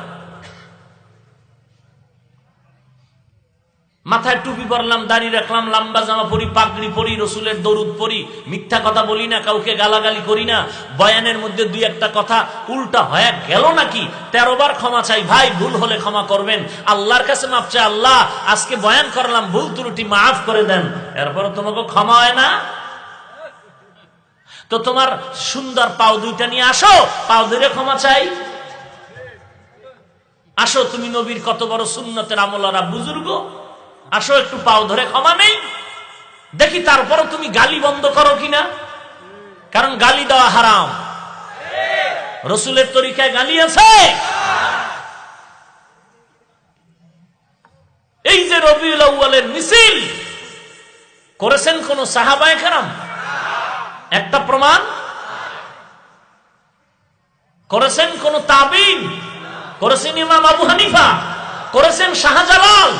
মাথায় টুপি পরলাম, দাড়ি রাখলাম, লম্বা জামা পরি, পাগড়ি পরি, রসুলের দরুদ পরি, মিথ্যা কথা বলি না, কাউকে গালাগালি করি না, বয়ানের মধ্যে দুই একটা কথা উল্টা হয়ে গেল নাকি 13 বার ক্ষমা চাই, ভাই ভুল হলে ক্ষমা করবেন, আল্লাহর কাছে মাপ চাই, আল্লাহ আজকে বয়ান করলাম, ভুল ত্রুটি মাফ করে দেন, এরপর তোমাকে ক্ষমা হয় না? তো তোমার সুন্দর পাও দুইটা নিয়ে আসো, পাও ধরে ক্ষমা চাই। আসো, তুমি নবীর কত বড় সুন্নতের আমলারা বুজুর্গ, আসো একটু পাও ধরে ক্ষমা নেই, দেখি তারপরও তুমি গালি বন্ধ করো কিনা, কারণ গালি দেওয়া হারাম। রসুলের তরিকায় গালি আছে? এই যে রবিউল আউয়ালের মিছিল করেছেন কোন সাহাবায়ে কেরাম? একটা প্রমাণ করেছেন কোন তাবিন? করেছেন ইমাম আবু হানিফা? করেছেন শাহজালাল?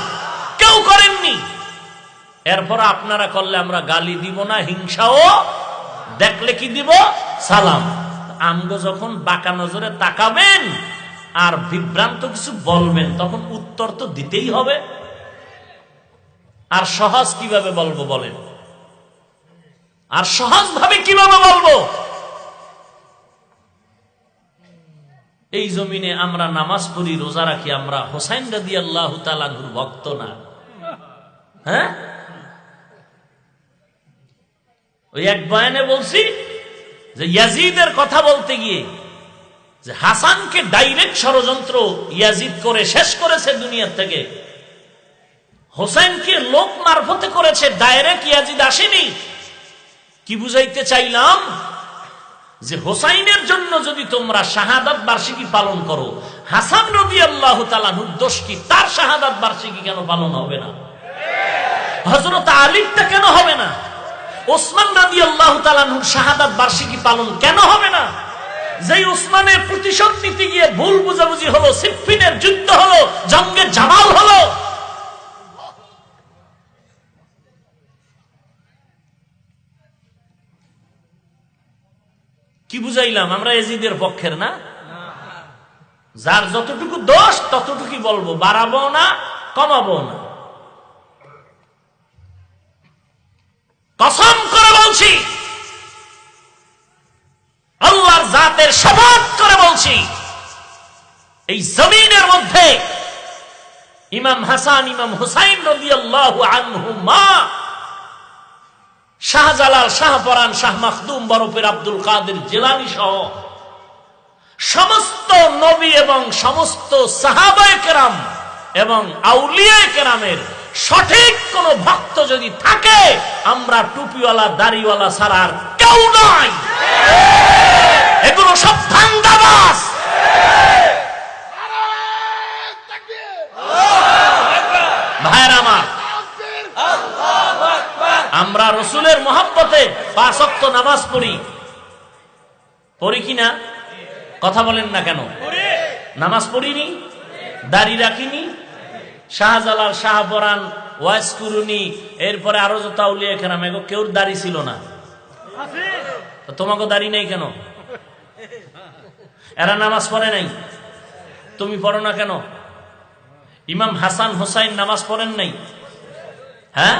কেউ করেননি। এরপর আপনারা করলে আমরা গালি দিব না, হিংসাও দেখলে কি দিব? সালাম। আমগো যখন বাঁকা নজরে তাকাবেন আর বিভ্রান্ত কিছু বলবেন, তখন উত্তর তো দিতেই হবে। আর সহজ কিভাবে বলবো বলেন? আর সহজ ভাবে কিভাবে বলবো? এই জমিনে আমরা নামাজ পড়ি, রোজা রাখি, আমরা হোসাইন রাদিয়াল্লাহু তাআলা আনহুর ভক্ত না? হ্যাঁ, ওই এক বয়ানে বলছি যে ইয়াজিদের কথা বলতে গিয়ে যে হাসানকে ডাইরেক্ট ষড়যন্ত্র ইয়াজিদ করে শেষ করেছে দুনিয়ার থেকে, হোসেনকে লোক মারফতে করেছে, ডাইরেক্ট ইয়াজিদ আসেনি। কি বুঝাইতে চাইলাম? যে হোসাইনের জন্য যদি তোমরা শাহাদাত বার্ষিকী পালন করো, হাসান রাদিয়াল্লাহু তাআলা আনহুর দোষ কি? তার শাহাদাত বার্ষিকী কেন পালন হবে না? হযরত আলীরটা কেন হবে না? ওসমান রাদিয়াল্লাহু তাআলা আনহুর শাহাদাত বার্ষিকী পালন কেন হবে না? যেই ওসমানের প্রতিশোধ নিতে গিয়ে ভুল বুঝাবুঝি হলো, সিফফিনের যুদ্ধ হলো, জঙ্গে জামাল হলো, কি বুঝাইলাম? আমরা এজিদের পক্ষের না? যার যতটুকু দোষ ততটুকুই বলবো, বাড়াবো না, কমাবো না। কসম করে বলছি, আল্লাহর জাতের শপথ করে বলছি, এই জমিনের মধ্যে ইমাম হাসান, ইমাম হুসাইন রাদিয়াল্লাহু আনহুমা, শাহজালাল, শাহপরান, শাহ মাখদুম বরফের আব্দুল কাদের জিলানী সহ সমস্ত নবী এবং সমস্ত সাহাবায়ে কেরাম এবং আউলিয়ায়ে কেরামের সঠিক কোন ভক্ত যদি থাকে, আমরা টুপিওয়ালা দাড়িওয়ালা ছাড়া আর কেউ নাই। এগুলো সব ধান্দাবাজ। আমরা রসুলের মহব্বতে 5 ওয়াক্ত নামাজ পড়ি, পড়ি কিনা? কথা বলেন না কেন? নামাজ পড়িনি, দাড়ি রাখিনি, শাহজালাল, শাহপরান, ওয়াইস কুরুনি, এরপরে আরো যত আউলিয়া কেরাম, এগো কেউ দাড়ি ছিল না। তোমাকে দাড়ি নেই কেন? এরা নামাজ পড়ে নাই, তুমি পড়ো না কেন? ইমাম হাসান হোসাইন নামাজ পড়েন নাই? হ্যাঁ,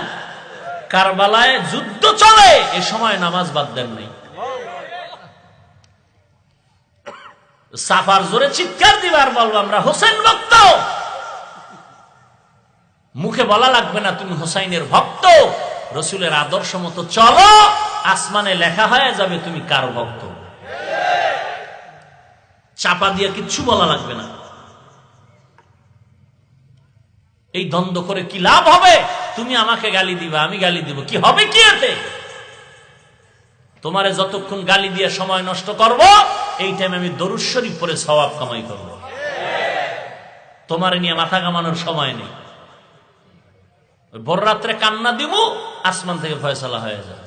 কারবালায় যুদ্ধ চলে, এ সময় নামাজ বাদ দেন নাই। সাফার জোরে চিৎকার দিবার বলবো আমরা হোসেন ভক্ত, মুখে বলা লাগবে না তুমি হোসাইনের ভক্ত, রসুলের আদর্শ মতো চলো, আসমানে লেখা হয়ে যাবে তুমি কার ভক্ত। চাপা দিয়ে কিচ্ছু বলা লাগবে না। এই দ্বন্দ্ব করে কি লাভ হবে? তুমি আমাকে গালি দিবা, আমি গালি দিব, কি হবে কি এতে? তোমারে যতক্ষণ গালি দিয়ে সময় নষ্ট করব, এই টাইমে আমি দরুদ শরীফ পড়ে সওয়াব কামাই করব। তোমারে নিয়ে মাথা কামানোর সময় নেই। ভোর রাত্রে কান্না দিব, আসমান থেকে ফয়সালা হয়ে যাবে।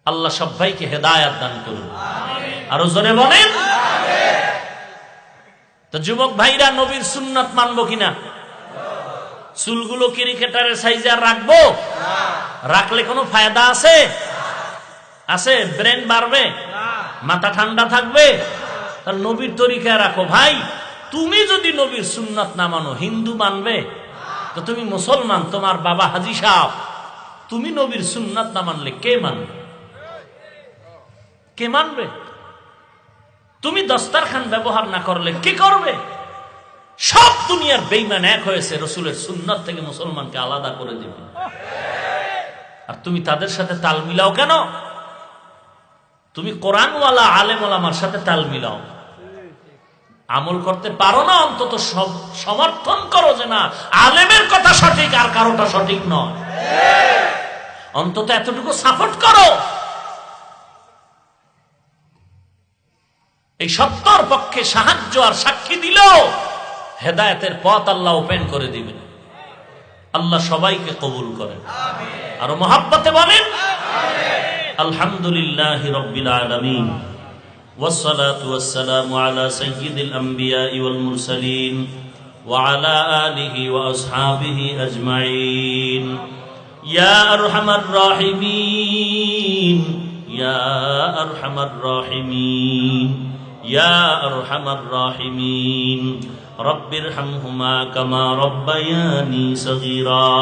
আল্লাহ সবাইকে হেদায়েত দান করুন, আরো জোরে বলেন। তো যুবক ভাইরা, নবীর সুন্নাত মানবো কিনা? চুলগুলো ক্রিকেটারের সাইজে আর রাখবো? রাখলে কোনো ফায়দা আছে? আছে? ব্রেন বাড়বে, মাথা ঠান্ডা থাকবে? তাহলে নবীর তরিকায় রাখো ভাই। তুমি যদি নবীর সুন্নাত না মানো, হিন্দু মানবে? তো তুমি মুসলমান, তোমার বাবা হাজী সাহেব, তুমি নবীর সুন্নাত না মানলে কে মানবে? কে মানবে? তুমি দস্তারখান ব্যবহার না করলে কে করবে? সব দুনিয়ার বেঈমান এক হয়েছে রসুলের সুন্নাত থেকে মুসলমানকে আলাদা করে দিবে। আর তুমি তাদের সাথে তাল মিলাও কেন? তুমি কোরআনওয়ালা আলেম ওলামার সাথে তাল মিলাও। আমল করতে পারো না, অন্তত সমর্থন করো যে না, আলেমের কথা সঠিক আর কারোটা সঠিক নয়। অন্তত এতটুকু সাপোর্ট করো। এই সত্যর পক্ষে সাহায্য আর সাক্ষী দিল, হেদায়েতের পথ আল্লাহ ওপেন করে দিবেন। আল্লাহ সবাইকে কবুল করেন। আর মহাব্বতে বলেন আলহামদুলিল্লাহি রাব্বিল আলামিন, والصلاة والسلام على سيد الأنبياء والمرسلين وعلى آله وأصحابه أجمعين. يا أرحم الراحمين، يا أرحم الراحمين، يا أرحم الراحمين، رب ارحمهما كما ربياني صغيرا.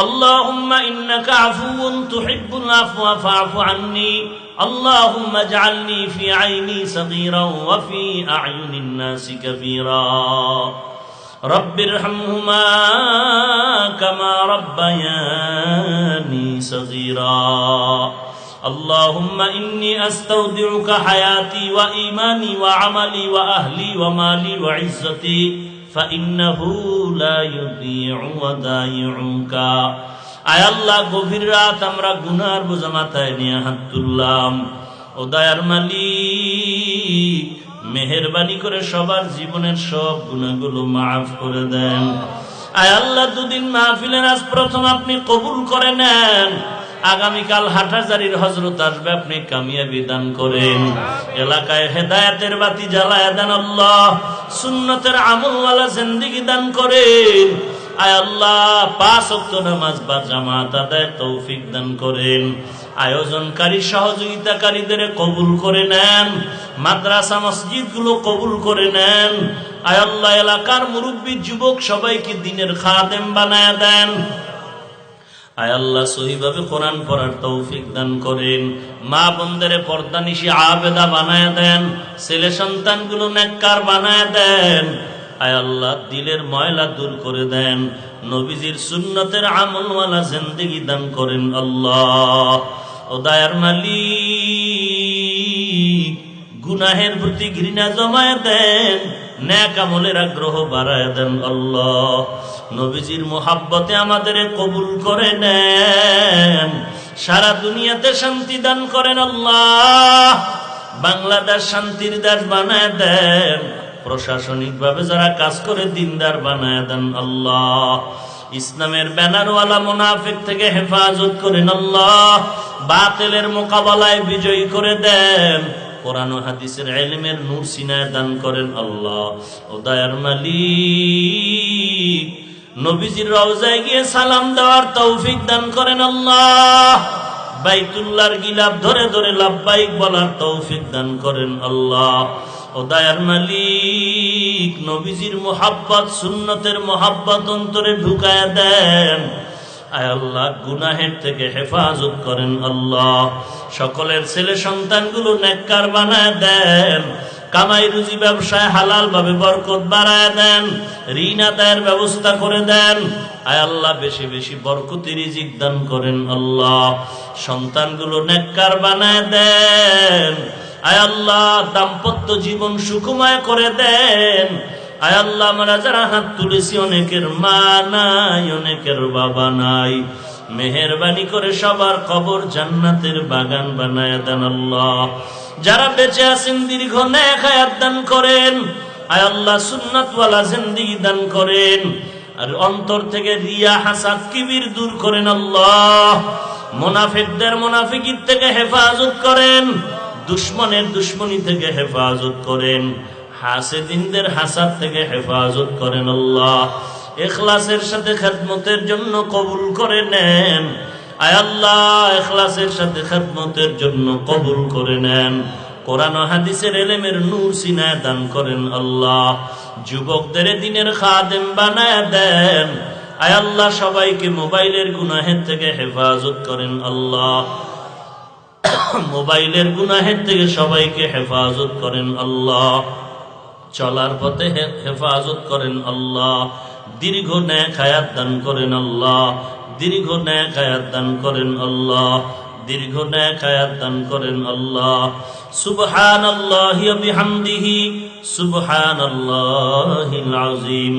اللهم إنك عفو تحب العفو فاعف عني. اللهم اجعلني في عيني صغيرا وفي أعين الناس كبيرا. رب ارحمهما كما ربياني صغيرا. اللهم إني أستودعك حياتي وإيماني وعملي وأهلي ومالي وعزتي فإنه لا يضيع ودائعك. আয় আল্লাহ, গভীর রাত আমরা গুনার বোঝা মাথায় নিয়ে হাত তুললাম। ও দয়ার মালিক, মেহেরবানি করে সবার জীবনের সব গুনাহগুলো মাফ করে দেন। আয় আল্লাহ, দুদিন মাহফিলের আজ প্রথম আপনি কবুল করে নেন। আগামীকাল হাটহাজারীর হযরত আসবে, আপনি কামিয়াবি দান করেন। এলাকায় হেদায়েতের বাতি জ্বালায়া দেন আল্লাহ। সুন্নতের আমলওয়ালা জিন্দেগি দান করেন। আয় আল্লাহ, 5 ওয়াক্ত নামাজ বা জামাত আদায়ের তৌফিক দান করেন। আয়োজনকারী সহযোগিতাকারীদের কবুল করে নেন। মাদ্রাসা মসজিদগুলো কবুল করে নেন। আয় আল্লাহ, এলাকার মুরব্বী যুবক সবাইকে দ্বীনের খাদেম বানায়া দেন। আয় আল্লাহ, সহিভাবে কোরআন পড়ার তৌফিক দান করেন। মা বোনদের পর্দানিশী আবেদা বানায়া দেন। ছেলে সন্তানগুলো নেককার বানায়া দেন। আয় আল্লাহ, দিলের ময়লা দূর করে দেন। নবীজির সুন্নতের আমলওয়ালা জিন্দেগি দান করেন আল্লাহ। ও দয়ার মালিক, গুনাহের প্রতি ঘৃণা জমায় দেন, নেক আমলের আগ্রহ বাড়ায় দেন আল্লাহ। নবীজির মোহাব্বতে আমাদের কবুল করে নেন। সারা দুনিয়াতে শান্তি দান করেন আল্লাহ। বাংলাদেশ শান্তির দেশ বানায় দেন। প্রশাসনিক ভাবে যারা কাজ করে দিনদার বানায় দেন আল্লাহ। ইসলামের ব্যানারওয়ালা মুনাফিক থেকে হেফাজত করেন আল্লাহ, বাতিলের মোকাবেলায় বিজয়ী করে দেন, কোরআন ও হাদিসের ইলমের নূর সিনায় দান করেন আল্লাহ। ও দয়ার মালিক, নবীজির রওজায় গিয়ে সালাম দেওয়ার তৌফিক দান করেন আল্লাহ, বাইতুল্লাহর গিলাফ ধরে ধরে লাব্বাইক বলার তৌফিক দান করেন আল্লাহ। ও দয়ার মালিক, নবীজির মুহাব্বত, সুন্নতের মুহাব্বত অন্তরে ঢুকায়া দেন। আয় আল্লাহ, গুনাহের থেকে হেফাজত করেন আল্লাহ। সকলের ছেলে সন্তানগুলো নেককার বানায় দেন, কামাই রুজি ব্যবসায় হালাল ভাবে বরকত বাড়ায় দেন, ঋণ আদায়ের ব্যবস্থা করে দেন। আয় আল্লাহ, বেশি বেশি বরকতি রিজিক দান করেন আল্লাহ। সন্তানগুলো নেককার বানায় দেন। আয় আল্লাহ, দাম্পত্য জীবন সুখময় করে দেন। আয় আল্লাহ, আমরা যারা হাত তুলেছি অনেকের মা নাই, অনেকের বাবা নাই, মেহেরবানি করে সবার কবর জান্নাতের বাগান বানায় দেন আল্লাহ। যারা বেঁচে আছেন দীর্ঘ নেক হায়াত দান করেন। আয় আল্লাহ, সুন্নাতওয়ালা জিন্দেগি দান করেন। আর অন্তর থেকে রিয়া, হাসাদ, কিবির দূর করেন আল্লাহ। মুনাফিকদের মুনাফিকির থেকে হেফাজত করেন, দুশ্মনের দুশ্মনী থেকে হেফাজত করেন, হাসেদিনদের হাসাদ থেকে হেফাজত করেন আল্লাহ। ইখলাসের সাথে খেদমতের জন্য কবুল করে নেন। আয় আল্লাহ, ইখলাসের সাথে খেদমতের জন্য কবুল করে নেন। কোরআন ও হাদিসের ইলমের নূর সিনায় দান করেন আল্লাহ। যুবকদের দ্বীনের খাদেম বানায় দেন। আয় আল্লাহ, সবাইকে মোবাইলের গুনাহের থেকে হেফাজত করেন আল্লাহ। মোবাইলের গুনাহের থেকে সবাইকে হেফাজত করেন আল্লাহ। চলার পথে হেফাজত করেন আল্লাহ। দীর্ঘ নেক হায়াত দান করেন আল্লাহ। দীর্ঘ নেক হায়াত দান করেন আল্লাহ। দীর্ঘ নেক হায়াত দান করেন আল্লাহ। সুবহানাল্লাহি ওয়া বিহামদিহি সুবহানাল্লাহিল আযীম।